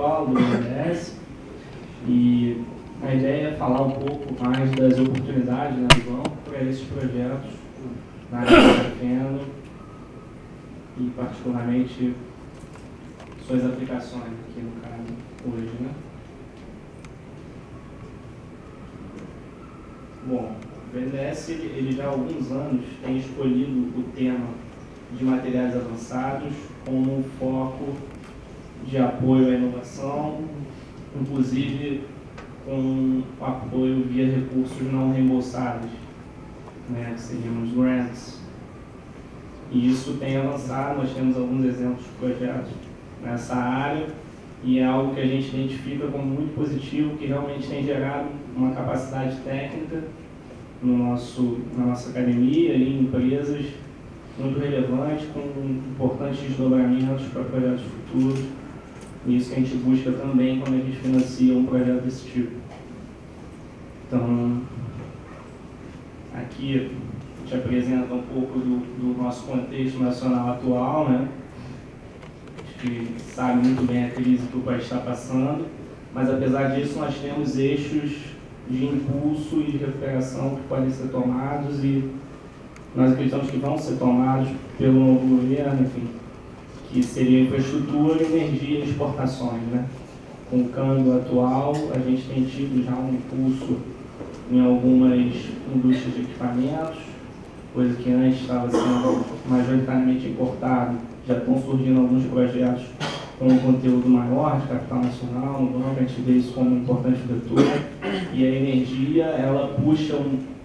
atual do BNDES e a ideia é falar um pouco mais das oportunidades, né, do banco para esses projetos na área do grafeno e particularmente suas aplicações aqui no caso hoje, né? Bom, o BNDES ele já há alguns anos tem escolhido o tema de materiais avançados como um foco de apoio à inovação, inclusive com apoio via recursos não reembolsáveis, né, que seriam os grants. E isso tem avançado, nós temos alguns exemplos de projetos nessa área e é algo que a gente identifica como muito positivo, que realmente tem gerado uma capacidade técnica na nossa academia e em empresas muito relevante, com importantes desdobramentos para projetos futuros. E isso que a gente busca também quando a gente financia um projeto desse tipo. Então, aqui a gente apresenta um pouco do nosso contexto nacional atual, né? A gente sabe muito bem a crise que o país está passando, mas apesar disso nós temos eixos de impulso e de recuperação que podem ser tomados e nós acreditamos que vão ser tomados pelo novo governo, enfim, que seria infraestrutura, energia e exportações, né? Com o câmbio atual, a gente tem tido já um impulso em algumas indústrias de equipamentos, coisa que antes estava sendo majoritariamente importado. Já estão surgindo alguns projetos com um conteúdo maior de capital nacional no banco, a gente vê isso como um importante vetor. E a energia, ela puxa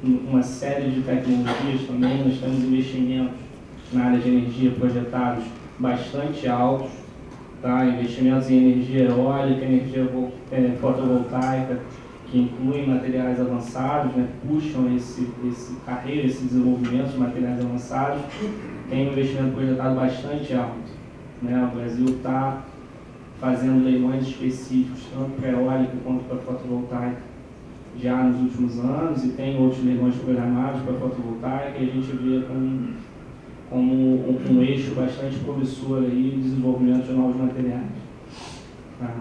uma série de tecnologias também. Nós temos investimentos na área de energia projetados bastante altos, tá? Investimentos em energia eólica, energia fotovoltaica, que incluem materiais avançados, né? Puxam esse desenvolvimento de materiais avançados. Tem um investimento projetado bastante alto, né? O Brasil está fazendo leilões específicos, tanto para eólica quanto para fotovoltaica, já nos últimos anos, e tem outros leilões programados para fotovoltaica, e a gente vê como um eixo bastante promissor aí de desenvolvimento de novos materiais. Tá?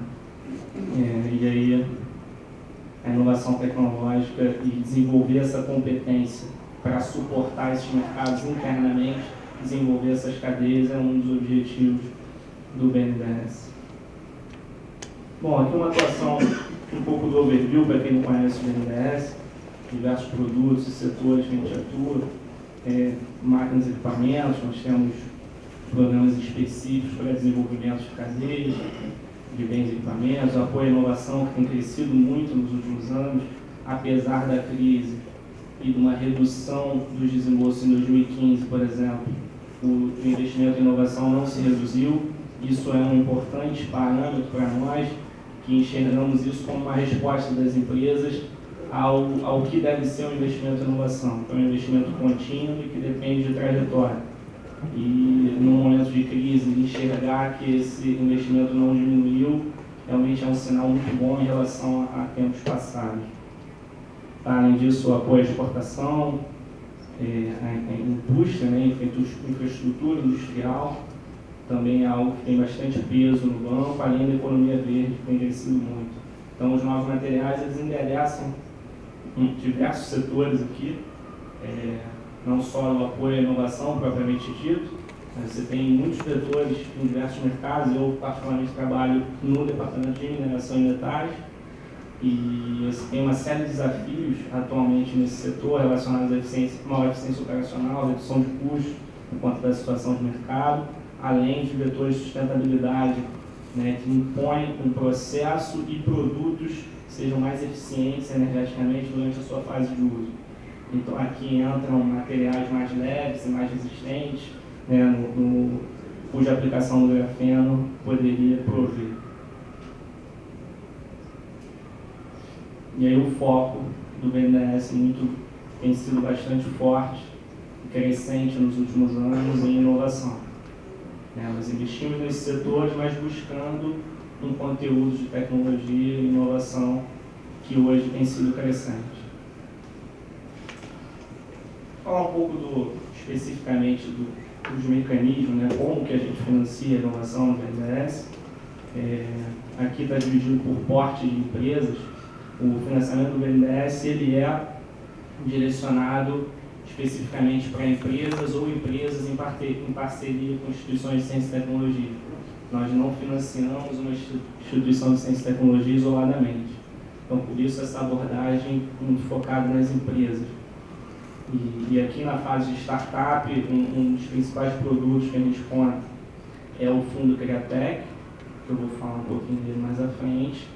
E aí, a inovação tecnológica e desenvolver essa competência para suportar esses mercados internamente, desenvolver essas cadeias é um dos objetivos do BNDES. Bom, aqui uma atuação, um pouco do overview para quem não conhece o BNDES, diversos produtos e setores que a gente atua, máquinas e equipamentos, nós temos programas específicos para desenvolvimento de cadeias, de bens e equipamentos, apoio à inovação que tem crescido muito nos últimos anos, apesar da crise e de uma redução dos desembolsos em 2015, por exemplo, o investimento em inovação não se reduziu. Isso é um importante parâmetro para nós, que enxergamos isso como uma resposta das empresas ao que deve ser um investimento em inovação, que é um investimento contínuo e que depende de trajetória. E num momento de crise, enxergar que esse investimento não diminuiu, realmente é um sinal muito bom em relação a tempos passados. Além disso, o apoio à exportação, a indústria, né, infraestrutura industrial, também é algo que tem bastante peso no banco, além da economia verde, que tem crescido muito. Então, os novos materiais, eles endereçam diversos setores aqui, não só o apoio à inovação propriamente dito, mas você tem muitos vetores em diversos mercados. Eu, particularmente, trabalho no departamento de mineração e metais, e você tem uma série de desafios atualmente nesse setor relacionados à maior eficiência operacional, redução de custos, por conta da situação de mercado, além de vetores de sustentabilidade, né, que impõem um processo e produtos que sejam mais eficientes energeticamente durante a sua fase de uso. Então aqui entram materiais mais leves e mais resistentes, né, cuja aplicação do grafeno poderia prover. E aí o foco do BNDES tem sido bastante forte e crescente nos últimos anos em inovação. Nós investimos nesses setores, mas buscando um conteúdo de tecnologia e inovação que hoje tem sido crescente. Vou falar um pouco especificamente dos mecanismos, né, como que a gente financia a inovação no BNDES. Aqui está dividido por porte de empresas. O financiamento do BNDES ele é direcionado especificamente para empresas ou empresas em parceria com instituições de ciência e tecnologia. Nós não financiamos uma instituição de ciência e tecnologia isoladamente. Então, por isso, essa abordagem muito focada nas empresas. E aqui na fase de startup, um dos principais produtos que a gente conta é o fundo Criatec, que eu vou falar um pouquinho dele mais à frente,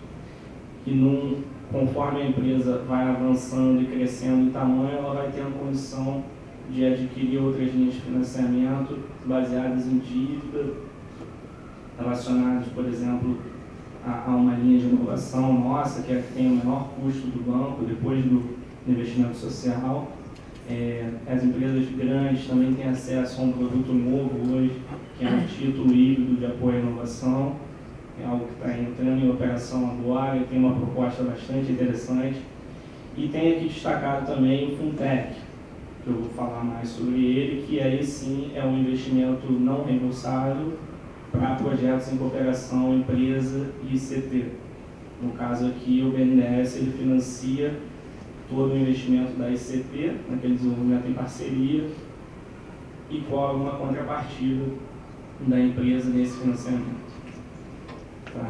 que conforme a empresa vai avançando e crescendo em tamanho, ela vai tendo condição de adquirir outras linhas de financiamento baseadas em dívida, relacionadas, por exemplo, a uma linha de inovação nossa, que é a que tem o menor custo do banco, depois do investimento social. As empresas grandes também têm acesso a um produto novo hoje, que é um título híbrido de apoio à inovação. É algo que está entrando em operação agora e tem uma proposta bastante interessante. E tem aqui destacado também o Funtech, que eu vou falar mais sobre ele, que aí sim é um investimento não reembolsável para projetos em cooperação empresa e ICT. No caso aqui, o BNDES ele financia todo o investimento da ICT, naquele desenvolvimento em parceria, e cobra uma contrapartida da empresa nesse financiamento. Tá.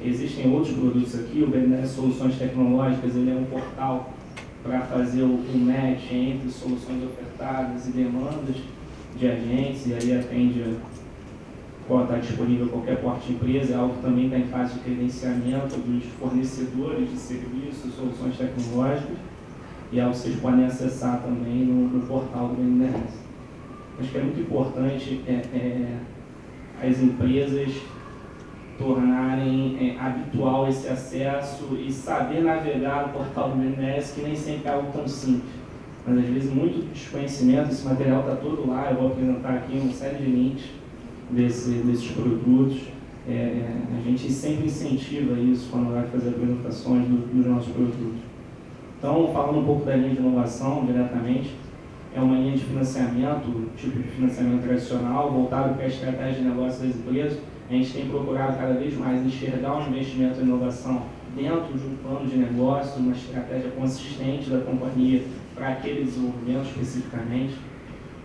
Existem outros produtos aqui, o BNDES Soluções Tecnológicas, ele é um portal para fazer o match entre soluções ofertadas e demandas de agentes, e aí atende pode estar disponível a qualquer porte de empresa, é algo que também está em fase de credenciamento dos fornecedores de serviços, soluções tecnológicas, e é algo que vocês podem acessar também no portal do BNDES. Acho que é muito importante as empresas tornarem habitual esse acesso e saber navegar no portal do BNDES, que nem sempre é algo tão simples. Mas às vezes muito desconhecimento, esse material está todo lá, eu vou apresentar aqui uma série de links desses produtos. A gente sempre incentiva isso quando vai fazer apresentações dos nossos produtos. Então, falando um pouco da linha de inovação diretamente, é uma linha de financiamento, tipo de financiamento tradicional, voltado para a estratégia de negócio das empresas. A gente tem procurado cada vez mais enxergar o investimento em inovação dentro de um plano de negócio, uma estratégia consistente da companhia para aquele desenvolvimento especificamente.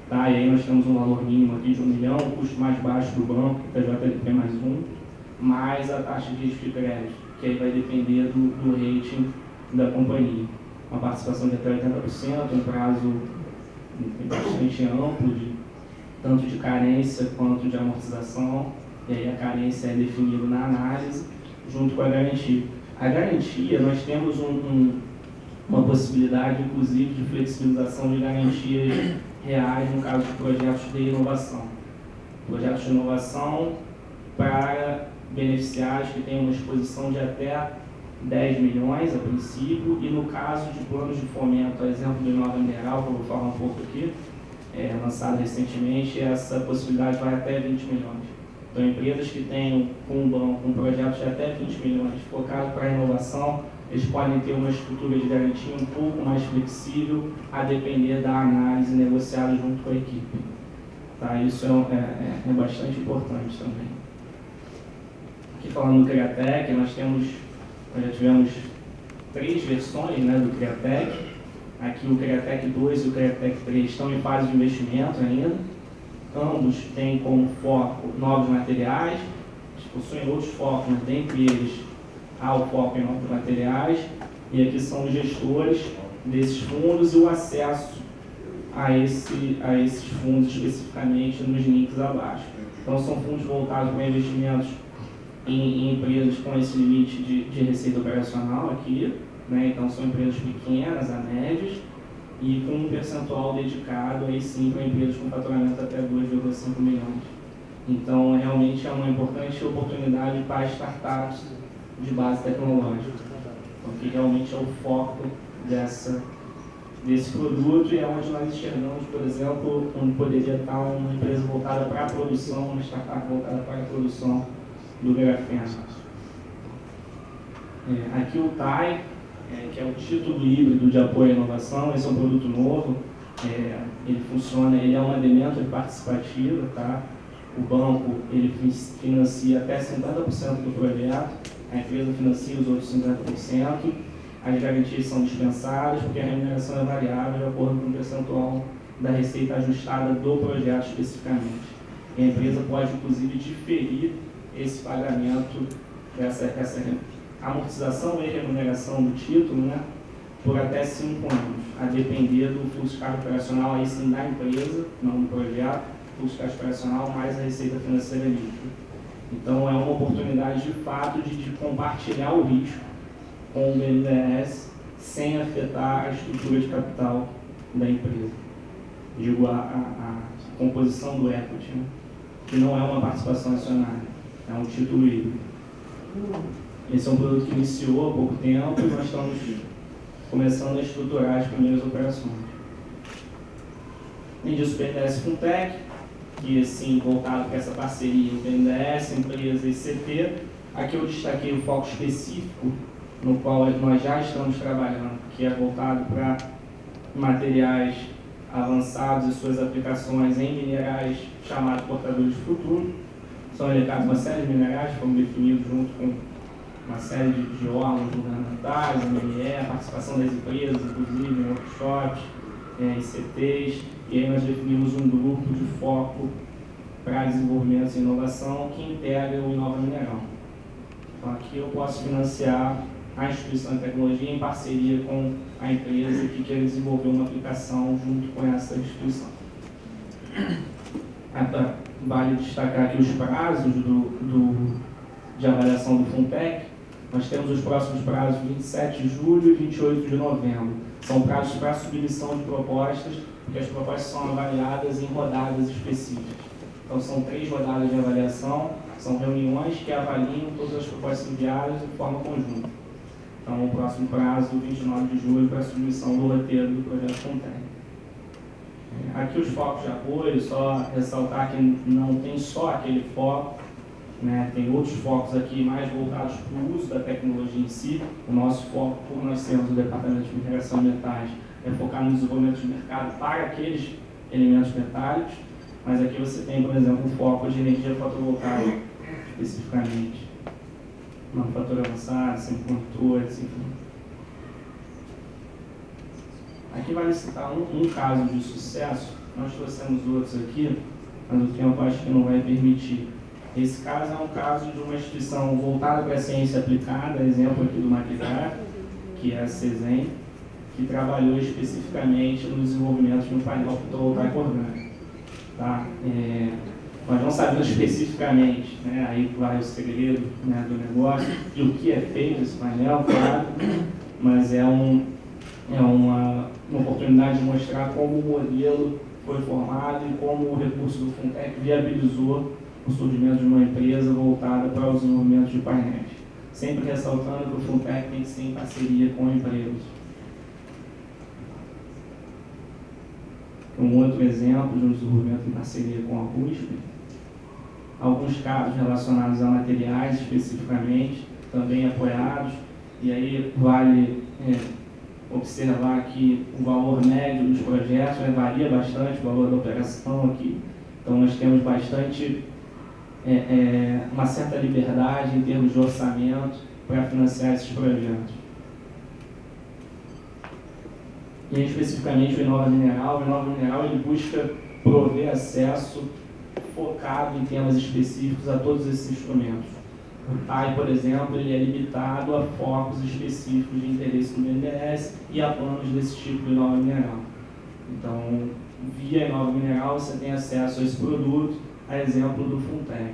Tá, e aí nós temos um valor mínimo aqui de 1 milhão, o custo mais baixo do banco, PJLP mais 1, mais a taxa de risco de crédito, que aí vai depender do rating da companhia. Uma participação de até 80%, um prazo bastante amplo, tanto de carência quanto de amortização, e aí a carência é definida na análise, junto com a garantia. A garantia, nós temos uma possibilidade, inclusive, de flexibilização de garantias reais no caso de projetos de inovação. Projetos de inovação para beneficiários que têm uma exposição de até 10 milhões a princípio, e no caso de planos de fomento, a exemplo do Inova Mineral, que eu vou falar um pouco aqui, lançado recentemente, essa possibilidade vai até 20 milhões. Então, empresas que tenham com projetos de até 20 milhões focados para a inovação, eles podem ter uma estrutura de garantia um pouco mais flexível, a depender da análise negociada junto com a equipe. Tá? Isso é bastante importante também. Aqui falando do Criatec, nós já tivemos 3 versões, né, do Criatec. Aqui o Criatec 2 e o Criatec 3 estão em fase de investimento ainda. Ambos têm como foco novos materiais, possuem outros focos, mas dentre eles há o foco em novos materiais, e aqui são os gestores desses fundos e o acesso a esses fundos especificamente nos links abaixo. Então são fundos voltados para investimentos em empresas com esse limite de receita operacional aqui, né? Então são empresas pequenas a médias, e com um percentual dedicado aí sim para empresas com faturamento até 2,5 milhões. Então realmente é uma importante oportunidade para startups de base tecnológica, porque realmente é o foco desse produto, e é onde nós enxergamos, por exemplo, onde poderia estar uma empresa voltada para a produção, uma startup voltada para a produção do grafeno. Aqui o TAI, que é o título híbrido de apoio à inovação. Esse é um produto novo, ele funciona, ele é uma debênture participativa, tá? o banco ele financia até 50% do projeto, a empresa financia os outros 50%, as garantias são dispensadas porque a remuneração é variável de acordo com o percentual da receita ajustada do projeto especificamente. E a empresa pode, inclusive, diferir esse pagamento, essa amortização e remuneração do título, né, por até 5 anos, a depender do fluxo de caixa operacional, aí sim da empresa, não do projeto, fluxo de caixa operacional mais a receita financeira líquida. Então, é uma oportunidade, de fato, de compartilhar o risco com o BNDES sem afetar a estrutura de capital da empresa. Digo, a composição do equity, né? Que não é uma participação acionária, é um título híbrido. Esse é um produto que iniciou há pouco tempo e nós estamos começando a estruturar as primeiras operações. Além disso, o BNDES Funtech, que assim, voltado para essa parceria BNDES, empresa e CP. Aqui eu destaquei o foco específico no qual nós já estamos trabalhando, que é voltado para materiais avançados e suas aplicações em minerais chamados portadores de futuro. São elencados uma série de minerais que foram definidos junto com uma série de órgãos governamentais, a MME, a participação das empresas, inclusive em workshops, ICTs, e aí nós definimos um grupo de foco para desenvolvimento e inovação que integra o Inova Mineral. Então aqui eu posso financiar a instituição de tecnologia em parceria com a empresa que quer desenvolver uma aplicação junto com essa instituição. Vale destacar aqui os prazos de avaliação do Funtech. Nós temos os próximos prazos 27 de julho e 28 de novembro. São prazos para submissão de propostas, porque as propostas são avaliadas em rodadas específicas. Então são 3 rodadas de avaliação, são reuniões que avaliam todas as propostas enviadas de forma conjunta. Então o próximo prazo, 29 de julho, para a submissão do roteiro do projeto Funtech. Aqui os focos de apoio, só ressaltar que não tem só aquele foco, né? Tem outros focos aqui mais voltados para o uso da tecnologia em si. O nosso foco, como nós temos o Departamento de Mineração de Metais, é focar no desenvolvimento de mercado para aqueles elementos metálicos, mas aqui você tem, por exemplo, um foco de energia fotovoltaica, especificamente. Manufatura avançada, semicondutores, enfim. Aqui vale citar um caso de sucesso, nós trouxemos outros aqui, mas o tempo acho que não vai permitir. Esse caso é um caso de uma instituição voltada para a ciência aplicada, exemplo aqui do Maquidar, que é a CESEM, que trabalhou especificamente no desenvolvimento de um painel fotovoltaico orgânico. Tá? Nós não sabemos especificamente, né, aí vai o segredo, né, do negócio, e o que é feito esse painel, claro, mas é uma oportunidade de mostrar como o modelo foi formado e como o recurso do Funtech viabilizou o surgimento de uma empresa voltada para o desenvolvimento de painéis. Sempre ressaltando que o Funtech tem que ser em parceria com empresas. Um outro exemplo de um desenvolvimento em parceria com a USP. Alguns casos relacionados a materiais especificamente, também apoiados, e aí vale observar que o valor médio dos projetos varia bastante, o valor da operação aqui. Então nós temos bastante, uma certa liberdade em termos de orçamento para financiar esses projetos. E especificamente o Inova Mineral ele busca prover acesso focado em temas específicos a todos esses instrumentos. O TAI, por exemplo, ele é limitado a focos específicos de interesse do BNDES e a planos desse tipo de Inova Mineral. Então, via Inova Mineral, você tem acesso a esse produto, a exemplo do Funtech.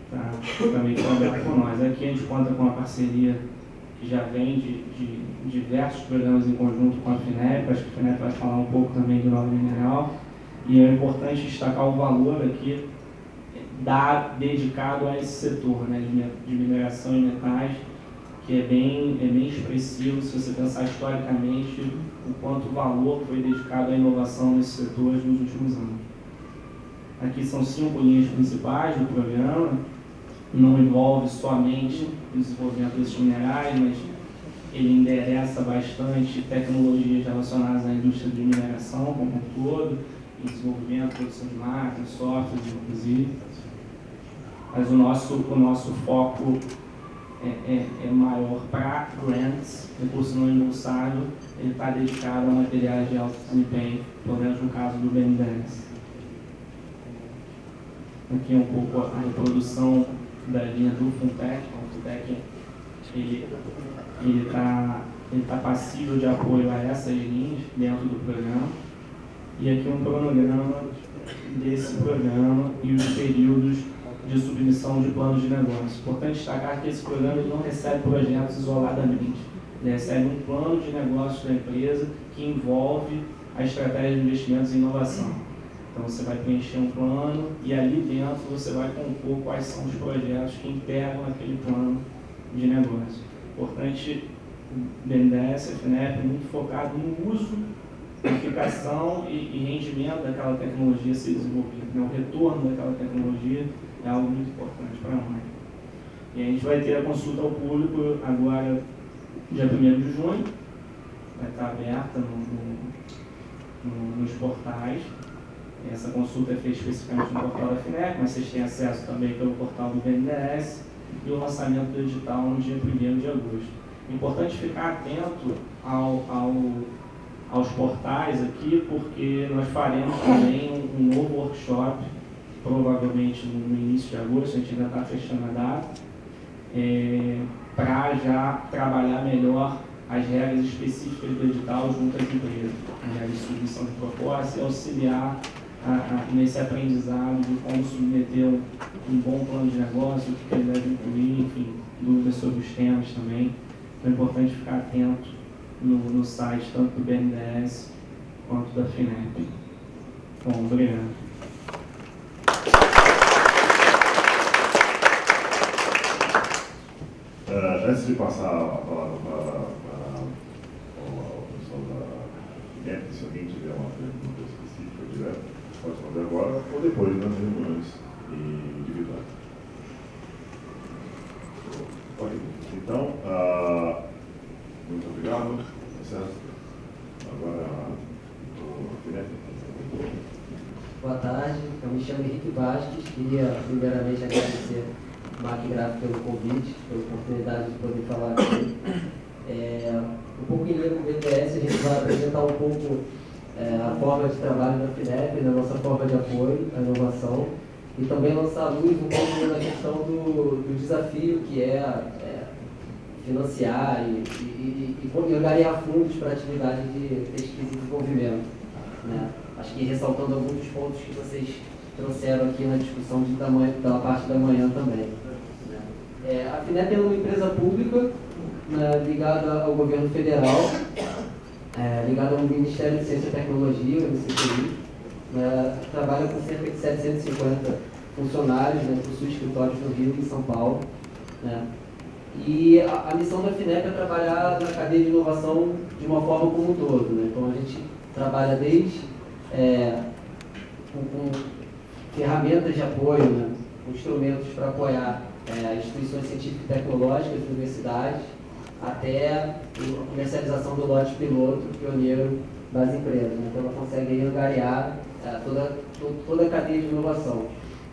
Tá? Também trabalha com nós. Aqui a gente conta com uma parceria que já vem de diversos programas em conjunto com a FINEP, acho que a FINEP vai falar um pouco também do Inova Mineral, e é importante destacar o valor aqui dedicado a esse setor, né, de mineração e metais, que é bem expressivo se você pensar historicamente o quanto valor foi dedicado à inovação nesse setor nos últimos anos. Aqui são 5 linhas principais do programa, não envolve somente o desenvolvimento desses minerais, mas ele endereça bastante tecnologias relacionadas à indústria de mineração como um todo, em desenvolvimento, produção de máquinas, softwares, inclusive. Mas o nosso foco é maior para grants, recurso não embolsável, ele está dedicado a materiais de alto desempenho, pelo menos no caso do BNDES. Aqui é um pouco a reprodução da linha do Funtech. O Funtech ele está passível de apoio a essas linhas dentro do programa. E aqui um cronograma desse programa e os períodos de submissão de planos de negócio. Importante destacar que esse programa não recebe projetos isoladamente. Ele recebe um plano de negócio da empresa que envolve a estratégia de investimentos em inovação. Então você vai preencher um plano e ali dentro você vai compor quais são os projetos que integram aquele plano de negócio. Importante, o BNDES, a FINEP, muito focado no uso, aplicação e rendimento daquela tecnologia ser desenvolvida. O retorno daquela tecnologia é algo muito importante para nós. E a gente vai ter a consulta ao público agora, dia 1º de junho, vai estar aberta nos portais. Essa consulta é feita especificamente no portal da FINEP, mas vocês têm acesso também pelo portal do BNDES e o lançamento do edital no dia 1º de agosto. É importante ficar atento aos portais aqui, porque nós faremos também um novo workshop, provavelmente no início de agosto, a gente ainda está fechando a data, para já trabalhar melhor as regras específicas do edital junto às empresas, as regras de submissão de proposta e auxiliar nesse aprendizado de como submeter um bom plano de negócio, o que ele deve incluir, enfim, dúvidas sobre os temas também. Então é importante ficar atento no site tanto do BNDES quanto da FINEP. Bom, obrigado. Antes de passar a palavra para o pessoal da FINEP, se alguém tiver uma pergunta específica direto, pode fazer agora ou depois nas reuniões individuais. Ok, então, muito obrigado. Certo? Agora, o FINEP. Boa tarde, eu me chamo Henrique Vasques, queria primeiramente agradecer o MAC Gráfico pelo convite, pela oportunidade de poder falar aqui. Um pouco em linha com o BNDES, a gente vai apresentar um pouco a forma de trabalho da FINEP, da nossa forma de apoio à inovação, e também lançar a luz um pouco na questão do desafio que é financiar e angariar fundos para atividade de pesquisa e desenvolvimento. Né? Acho que ressaltando alguns dos pontos que vocês trouxeram aqui na discussão da parte da manhã também. Né? A FINEP é uma empresa pública, né, ligada ao governo federal, ligada ao Ministério de Ciência e Tecnologia, o MCTI, né, trabalha com cerca de 750 funcionários, né, possui escritórios no Rio e em São Paulo. Né? E a missão da FINEP é trabalhar na cadeia de inovação de uma forma como um todo. Né? Então a gente trabalha desde com ferramentas de apoio, né? Com instrumentos para apoiar instituições científicas e tecnológicas, universidades, até a comercialização do lote piloto pioneiro das empresas. Né? Então ela consegue angariar toda a cadeia de inovação.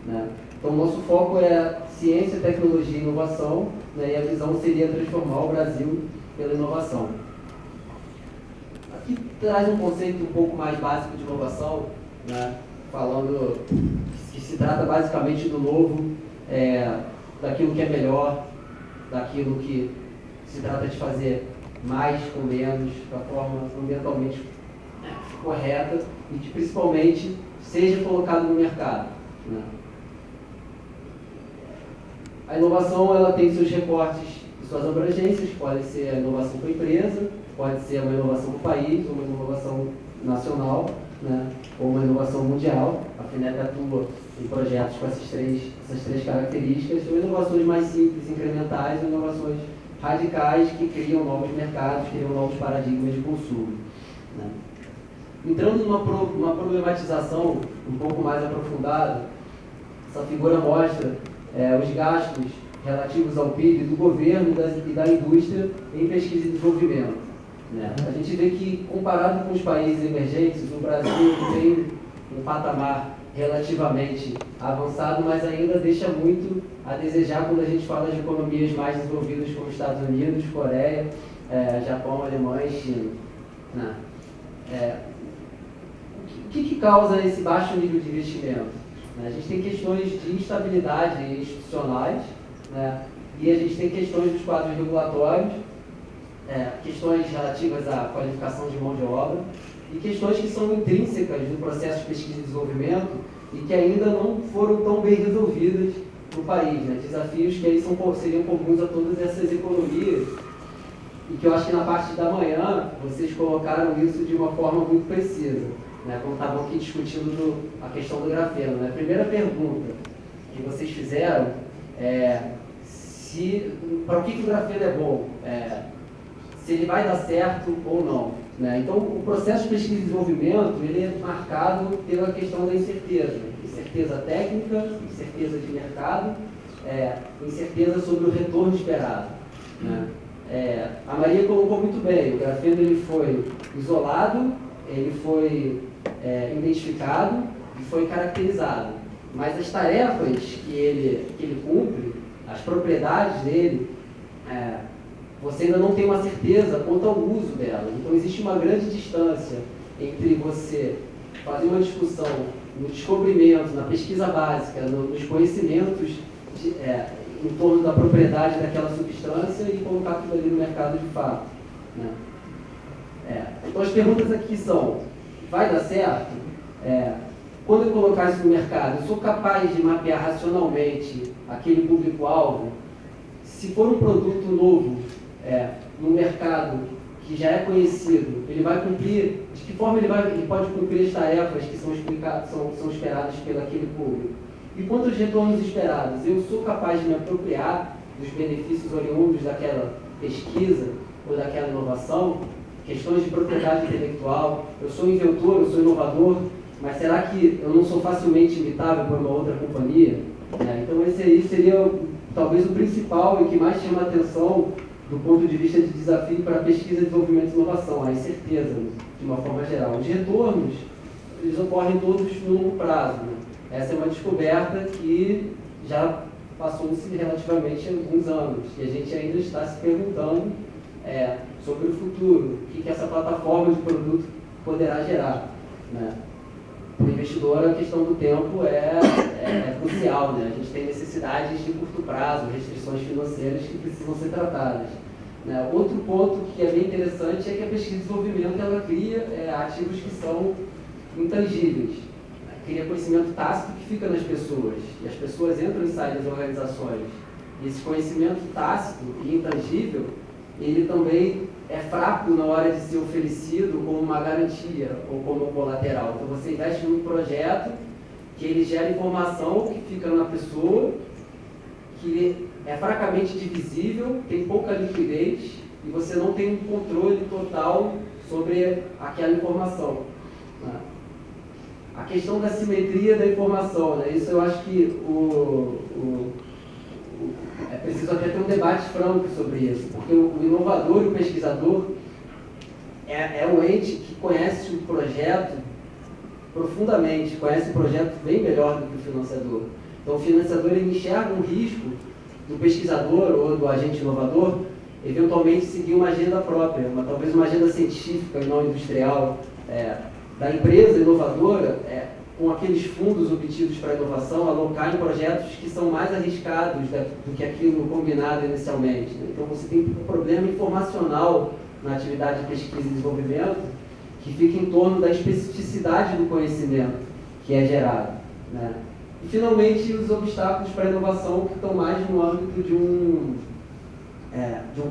Né? Então o nosso foco é ciência, tecnologia e inovação, né? E a visão seria transformar o Brasil pela inovação. Aqui traz um conceito um pouco mais básico de inovação, né? Falando que se trata basicamente do novo, daquilo que é melhor, daquilo que se trata de fazer mais com menos, da forma ambientalmente correta e que principalmente seja colocado no mercado. Né? A inovação ela tem seus recortes e suas abrangências, pode ser a inovação para a empresa, pode ser uma inovação para o país, uma inovação nacional, né? Ou uma inovação mundial. A FINEP atua em projetos com essas três características, ou inovações mais simples, incrementais, ou inovações radicais que criam novos mercados, criam novos paradigmas de consumo. Né? Entrando numa problematização um pouco mais aprofundada, essa figura mostra os gastos relativos ao PIB do governo e da indústria em pesquisa e desenvolvimento. Né? A gente vê que, comparado com os países emergentes, o Brasil tem um patamar relativamente avançado, mas ainda deixa muito a desejar quando a gente fala de economias mais desenvolvidas como Estados Unidos, Coreia, Japão, Alemanha e China. Né? O que causa esse baixo nível de investimento? A gente tem questões de instabilidade institucionais, né? E a gente tem questões dos quadros regulatórios, questões relativas à qualificação de mão de obra e questões que são intrínsecas do processo de pesquisa e desenvolvimento e que ainda não foram tão bem resolvidas no país, né? Desafios que aí seriam comuns a todas essas economias e que eu acho que na parte da manhã vocês colocaram isso de uma forma muito precisa, né? Como estavam aqui discutindo a questão do grafeno, né? A primeira pergunta que vocês fizeram é para o que o grafeno é bom, se ele vai dar certo ou não, né? Então, o processo de pesquisa e desenvolvimento ele é marcado pela questão da incerteza, incerteza técnica, incerteza de mercado, incerteza sobre o retorno esperado, né? A Maria colocou muito bem, o grafeno ele foi isolado, ele foi identificado e foi caracterizado, mas as tarefas que ele cumpre, as propriedades dele, você ainda não tem uma certeza quanto ao uso dela. Então existe uma grande distância entre você fazer uma discussão no descobrimento, na pesquisa básica, nos conhecimentos em torno da propriedade daquela substância e colocar aquilo ali no mercado de fato, né? Então as perguntas aqui são, vai dar certo? Quando eu colocar isso no mercado, eu sou capaz de mapear racionalmente aquele público-alvo? Se for um produto novo, no mercado que já é conhecido, ele vai cumprir, de que forma ele pode cumprir as tarefas que são esperadas pelo aquele público? E quanto aos retornos esperados, eu sou capaz de me apropriar dos benefícios oriundos daquela pesquisa ou daquela inovação? Questões de propriedade intelectual, eu sou inventor, eu sou inovador, mas será que eu não sou facilmente imitável por uma outra companhia? Então esse aí seria talvez o principal e que mais chama a atenção do ponto de vista de desafio para pesquisa, desenvolvimento e inovação, a incerteza, de uma forma geral. Os retornos, eles ocorrem todos no longo prazo, né? Essa é uma descoberta que já passou-se relativamente alguns anos e a gente ainda está se perguntando sobre o futuro, o que essa plataforma de produto poderá gerar, né? Para o investidor, a questão do tempo é crucial, né? A gente tem necessidades de curto prazo, restrições financeiras que precisam ser tratadas, né? Outro ponto que é bem interessante é que a pesquisa e desenvolvimento ela cria ativos que são intangíveis, né? Cria conhecimento tácito que fica nas pessoas, e as pessoas entram e saem das organizações. E esse conhecimento tácito e intangível, ele também é fraco na hora de ser oferecido como uma garantia ou como colateral. Então você investe num projeto que ele gera informação que fica na pessoa, que é fracamente divisível, tem pouca liquidez e você não tem um controle total sobre aquela informação, né? A questão da simetria da informação, né? Isso eu acho que é preciso até ter um debate franco sobre isso, porque o inovador e o pesquisador é um ente que conhece o projeto profundamente, conhece o projeto bem melhor do que o financiador. Então o financiador ele enxerga um risco do pesquisador ou do agente inovador eventualmente seguir uma agenda própria, talvez uma agenda científica e não industrial, da empresa inovadora, com aqueles fundos obtidos para a inovação, alocar em projetos que são mais arriscados do que aquilo combinado inicialmente, né? Então você tem um problema informacional na atividade de pesquisa e desenvolvimento que fica em torno da especificidade do conhecimento que é gerado, né? E finalmente os obstáculos para a inovação que estão mais no âmbito de um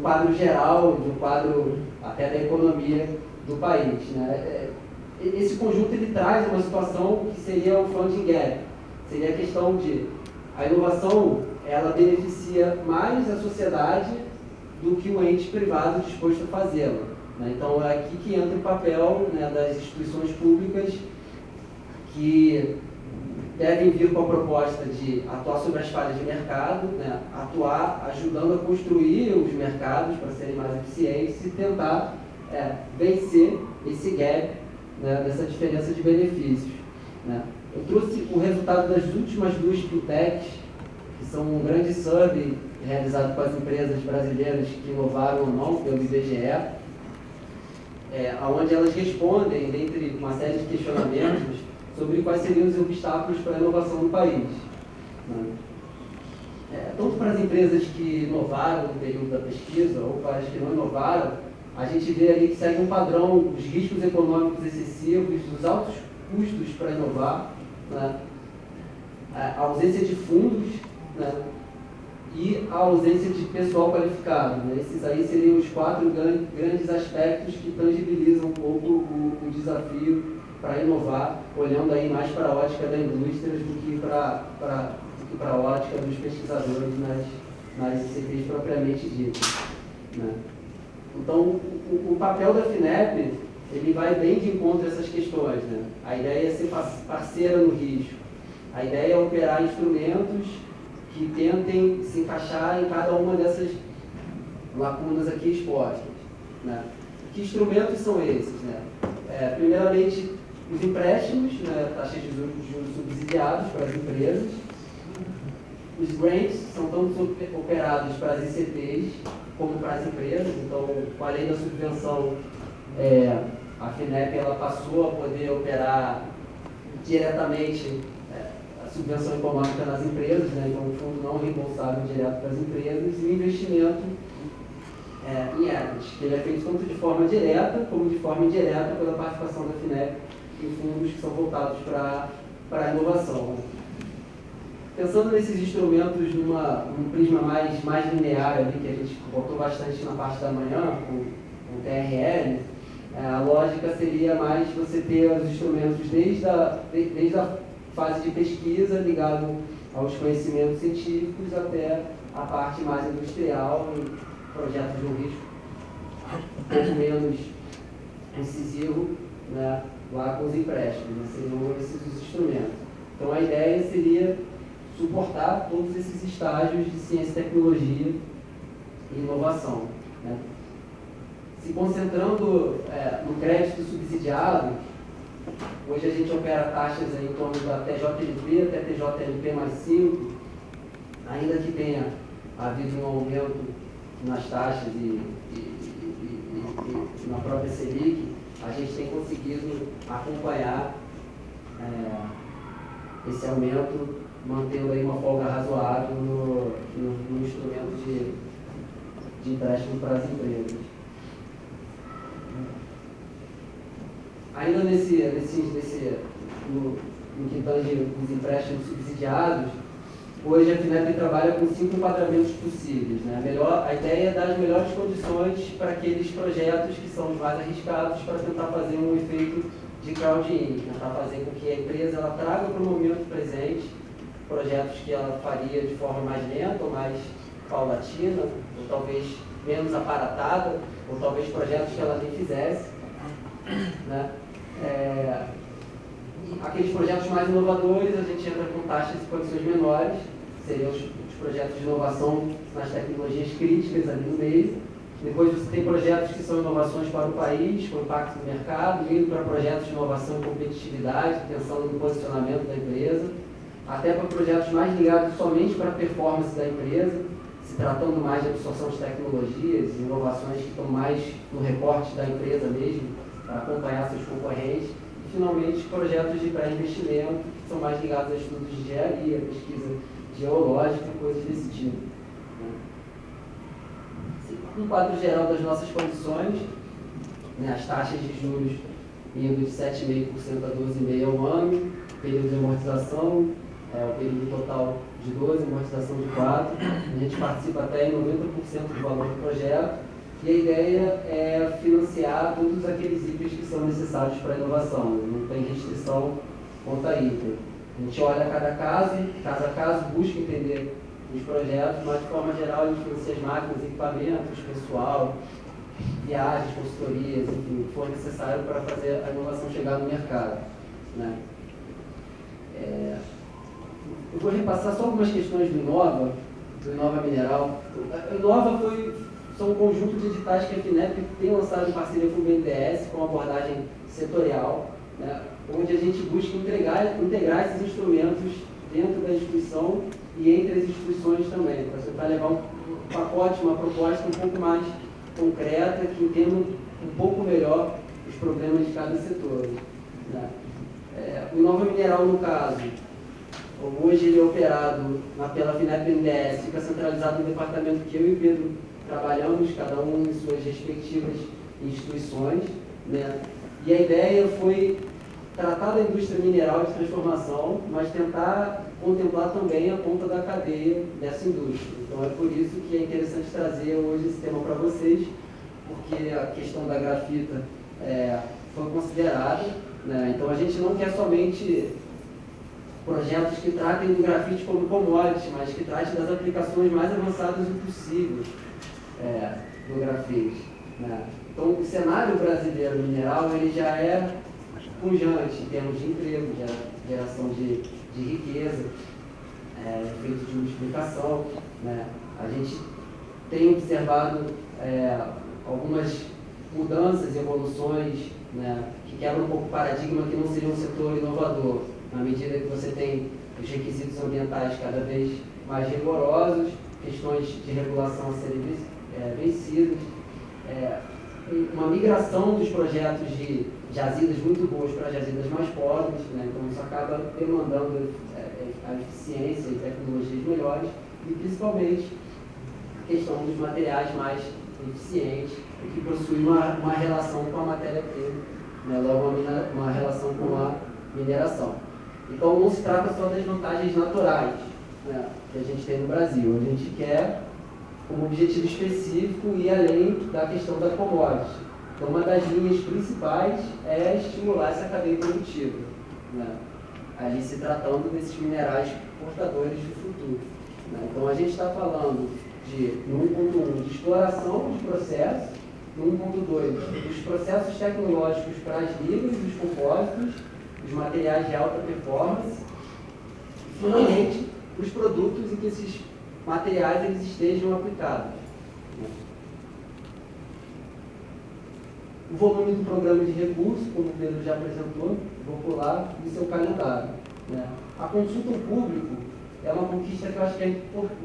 quadro geral, de um quadro até da economia do país, né? Esse conjunto ele traz uma situação que seria o funding gap, seria a questão de a inovação ela beneficia mais a sociedade do que o ente privado disposto a fazê-la, né? Então é aqui que entra o papel, né, das instituições públicas que devem vir com a proposta de atuar sobre as falhas de mercado, né, atuar ajudando a construir os mercados para serem mais eficientes e tentar vencer esse gap, né, dessa diferença de benefícios. né? Eu trouxe o resultado das últimas 2 fintechs, que são um grande survey realizado com as empresas brasileiras que inovaram ou não, pelo IBGE, onde elas respondem, dentre uma série de questionamentos, sobre quais seriam os obstáculos para a inovação no país, né? Tanto para as empresas que inovaram no período da pesquisa, ou para as que não inovaram, a gente vê ali que segue um padrão dos riscos econômicos excessivos, dos altos custos para inovar, né? A ausência de fundos, né? E a ausência de pessoal qualificado, né? Esses aí seriam os 4 grandes aspectos que tangibilizam um pouco o desafio para inovar, olhando aí mais para a ótica da indústria do que para a ótica dos pesquisadores nas ICPs propriamente ditas, né? Então, o papel da FINEP, ele vai bem de encontro a essas questões, né? A ideia é ser parceira no risco, a ideia é operar instrumentos que tentem se encaixar em cada uma dessas lacunas aqui expostas, né? Que instrumentos são esses, né? Primeiramente, os empréstimos, né, taxas de juros subsidiados para as empresas. Os grants são tanto operados para as ICTs como para as empresas. Então, com a lei da subvenção, a FINEP ela passou a poder operar diretamente a subvenção econômica nas empresas, né? Então, o fundo não reembolsável direto para as empresas, e o investimento em equity, que ele é feito tanto de forma direta como de forma indireta pela participação da FINEP em fundos que são voltados para a inovação. Pensando nesses instrumentos num prisma mais linear ali, que a gente botou bastante na parte da manhã, com o TRL, a lógica seria mais você ter os instrumentos desde a fase de pesquisa, ligado aos conhecimentos científicos, até a parte mais industrial, em projetos de um risco um pouco menos incisivo, né, lá com os empréstimos, né, seriam esses os instrumentos. Então a ideia seria suportar todos esses estágios de ciência, tecnologia e inovação, né? Se concentrando no crédito subsidiado, hoje a gente opera taxas aí em torno da TJLP até TJLP mais 5, ainda que tenha havido um aumento nas taxas e na própria Selic, a gente tem conseguido acompanhar esse aumento, mantendo aí uma folga razoável no instrumento de empréstimo para as empresas. Ainda no que tange os empréstimos subsidiados, hoje a FINEP trabalha com 5 enquadramentos possíveis, né? A ideia é dar as melhores condições para aqueles projetos que são os mais arriscados, para tentar fazer um efeito de crowding, tentar fazer com que a empresa ela traga para o momento presente projetos que ela faria de forma mais lenta ou mais paulatina, ou talvez menos aparatada, ou talvez projetos que ela nem fizesse, né? Aqueles projetos mais inovadores, a gente entra com taxas e condições menores, seriam os projetos de inovação nas tecnologias críticas ali no meio. Depois você tem projetos que são inovações para o país, com impacto no mercado, indo para projetos de inovação e competitividade, pensando no posicionamento da empresa, até para projetos mais ligados somente para a performance da empresa, se tratando mais de absorção de tecnologias, inovações que estão mais no recorte da empresa mesmo, para acompanhar seus concorrentes. E, finalmente, projetos de pré-investimento, que são mais ligados a estudos de engenharia, pesquisa geológica, coisas desse tipo. Um quadro geral das nossas condições, né, as taxas de juros indo de 7,5% a 12,5% ao ano, período de amortização, o período total de 12, amortização de 4, a gente participa até em 90% do valor do projeto, e a ideia é financiar todos aqueles itens que são necessários para a inovação, não tem restrição quanto a item. A gente olha cada caso a caso, busca entender os projetos, mas de forma geral a gente financia as máquinas, equipamentos, pessoal, viagens, consultorias, enfim, o que for necessário para fazer a inovação chegar no mercado, né? Eu vou repassar só algumas questões do Inova Mineral. O Inova são um conjunto de editais que a FINEP tem lançado em parceria com o BNDES, com abordagem setorial, né? onde a gente busca integrar esses instrumentos dentro da instituição e entre as instituições também, para tentar levar um pacote, uma proposta um pouco mais concreta, que entenda um pouco melhor os problemas de cada setor. Né? O Inova Mineral, no caso, hoje ele é operado pela FINEP-BNDES, fica centralizado no departamento que eu e o Pedro trabalhamos, cada um em suas respectivas instituições. Né? E a ideia foi tratar da indústria mineral de transformação, mas tentar contemplar também a ponta da cadeia dessa indústria. Então é por isso que é interessante trazer hoje esse tema para vocês, porque a questão da grafita foi considerada, né? Então a gente não quer somente projetos que tratem do grafite como commodity, mas que tratem das aplicações mais avançadas possíveis do grafite. Né? Então o cenário brasileiro mineral ele já é pujante em termos de emprego, de geração de riqueza, efeito de multiplicação. Né? A gente tem observado algumas mudanças e evoluções, né, que quebram um pouco o paradigma que não seria um setor inovador, na medida que você tem os requisitos ambientais cada vez mais rigorosos, questões de regulação a serem vencidas, uma migração dos projetos de jazidas muito boas para jazidas mais pobres, né? Então isso acaba demandando a eficiência e tecnologias melhores e principalmente a questão dos materiais mais eficientes e que possuem uma relação com a matéria-prima, né? Logo uma relação com a mineração. Então não se trata só das vantagens naturais, né, que a gente tem no Brasil. A gente quer, como objetivo específico, ir além da questão da commodity. Então uma das linhas principais é estimular essa cadeia produtiva, né, ali se tratando desses minerais portadores do futuro. Né. Então a gente está falando no 1.1 de exploração de processos, no 1.2 dos processos tecnológicos para as ligas, os compósitos, os materiais de alta performance, e finalmente os produtos em que esses materiais eles estejam aplicados. O volume do programa de recursos, como o Pedro já apresentou, vou pular, e seu calendário. Né? A consulta ao público é uma conquista que eu acho que é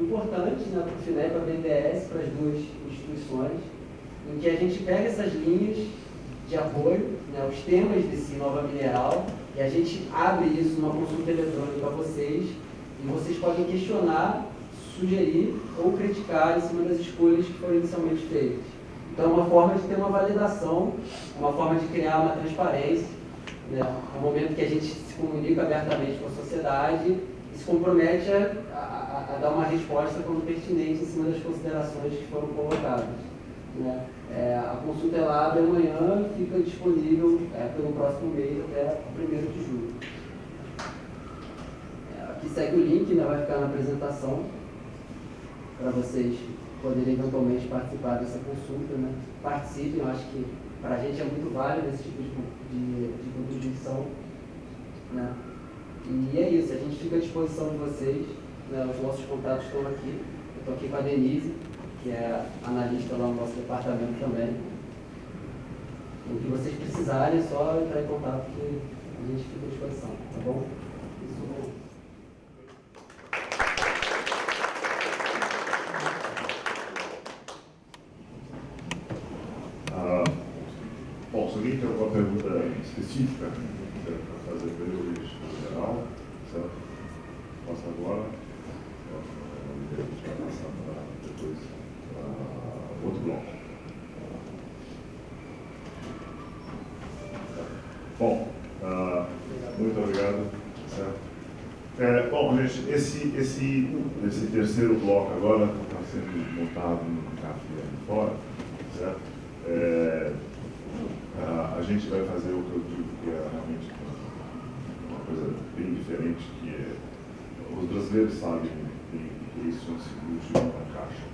importante, né, para o FINEP, para a BNDES, para as duas instituições, em que a gente pega essas linhas de apoio, né, os temas desse Inova Mineral, e a gente abre isso numa consulta eletrônica a vocês, e vocês podem questionar, sugerir ou criticar em cima das escolhas que foram inicialmente feitas. Então é uma forma de ter uma validação, uma forma de criar uma transparência, né, um momento que a gente se comunica abertamente com a sociedade e se compromete a dar uma resposta como pertinente em cima das considerações que foram colocadas. Né? A consulta ela abre amanhã e fica disponível pelo próximo mês até o 1º de julho. Aqui segue o link, né, vai ficar na apresentação para vocês poderem eventualmente participar dessa consulta. Né? Participem, eu acho que para a gente é muito válido esse tipo de contribuição. Né? E é isso, a gente fica à disposição de vocês, né? Os nossos contatos estão aqui. Eu estou aqui com a Denise, que é analista lá no nosso departamento também. O que vocês precisarem é só entrar em contato que a gente fica à disposição, tá bom? Isso. Bom, se alguém tem alguma pergunta específica para fazer para o registro geral, certo? Passa agora. A gente vai passar para depois outro bloco. Bom, muito obrigado. Certo? Bom, gente, esse terceiro bloco agora está sendo montado no café ali fora, certo? A gente vai fazer o que eu digo que é realmente uma coisa bem diferente, que é os brasileiros sabem que isso é um seguro de uma caixa,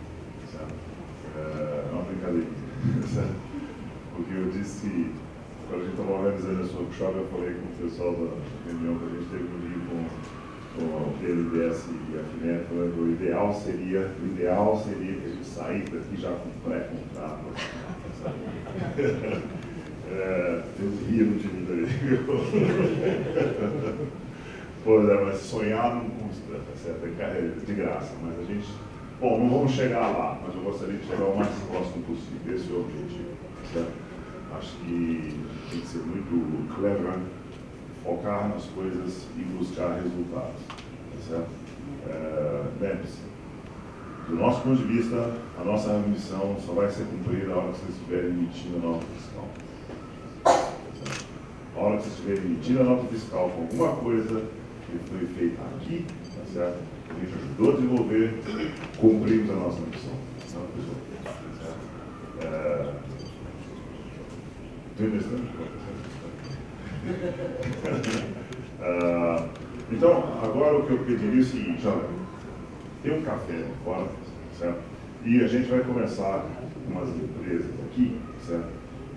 certo? É uma brincadeirinha, certo? Porque eu disse, quando a gente estava organizando esse workshop, eu falei com o pessoal da reunião que a gente teve no Rio com o PNDES e a FINEP, falando o ideal seria que a gente saísse daqui já com pré-contrato. Eles riram de mim daí. Pois é, mas sonhar não custa, tá certo? É de graça, mas a gente... Bom, não vamos chegar lá, mas eu gostaria de chegar o mais próximo possível. Esse é o objetivo, tá certo? Acho que tem que ser muito clever, focar nas coisas e buscar resultados, tá certo? Lembre-se, do nosso ponto de vista, a nossa missão só vai ser cumprida a hora que vocês estiverem emitindo a nota fiscal. A hora que vocês estiverem emitindo a nota fiscal com alguma coisa que foi feita aqui, tá certo? A gente ajudou a desenvolver, cumprimos a nossa missão. Então, agora o que eu pediria é o seguinte, olha, tem um café ali fora, certo? E a gente vai começar com umas empresas aqui, certo?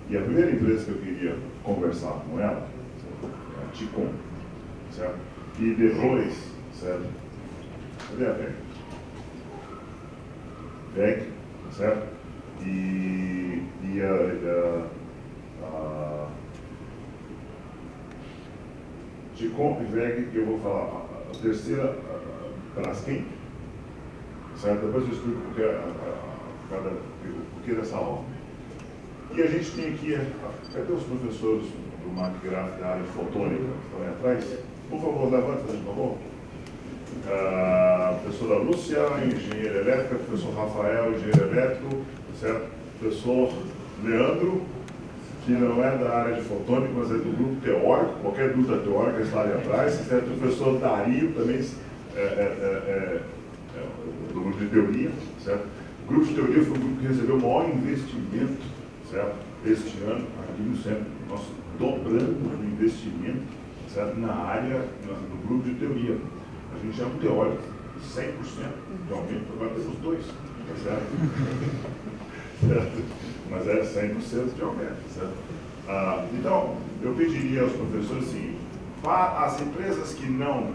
E a primeira empresa que eu queria conversar com ela é a Ticom, certo? E depois, certo? Cadê a VEG? VEG, certo? E a Ticom e VEG, que eu vou falar, a terceira, Braskem, certo? Depois eu explico o que dessa ordem. E a gente tem aqui, cadê os professores do McGrath da área fotônica? Estão aí atrás? Por favor, levanta, por favor. Professora Lúcia, engenheira elétrica, professor Rafael, engenheiro elétrico, certo? Professor Leandro, que não é da área de fotônica, mas é do grupo teórico, qualquer dúvida teórica está ali atrás, certo? O professor Dario também do grupo de teoria, certo? O grupo de teoria foi o grupo que recebeu o maior investimento, certo? Este ano, aqui no centro, nós dobrando o investimento, certo? Na área, no grupo de teoria. A gente é um teórico, 100% de aumento, agora temos 2%, tá certo? Certo? Mas é 100% de aumento, certo? Então, eu pediria aos professores assim, para as empresas que não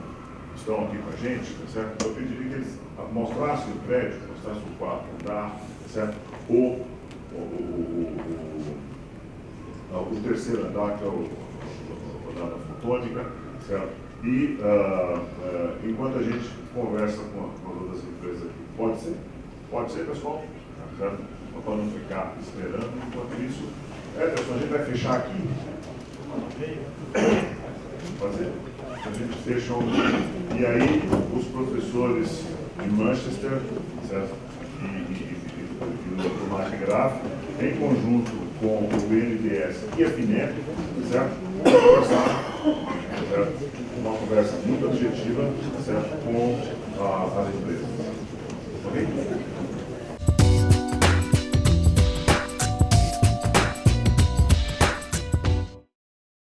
estão aqui com a gente, tá certo? Eu pediria que eles mostrassem o prédio, mostrassem o quarto andar, certo? O terceiro andar, que é o andar da fotônica, certo? E enquanto a gente conversa com as outras empresas aqui, pode ser? Pode ser, pessoal? Certo? Para não ficar esperando, enquanto isso, pessoal, a gente vai fechar aqui. Pode ser? A gente fecha e aí os professores de Manchester, certo? E do McGrath, em conjunto com o BNDES e a FINEP, certo? Vamos conversar, certo? Uma conversa muito objetiva, certo? Com as empresas. Ok?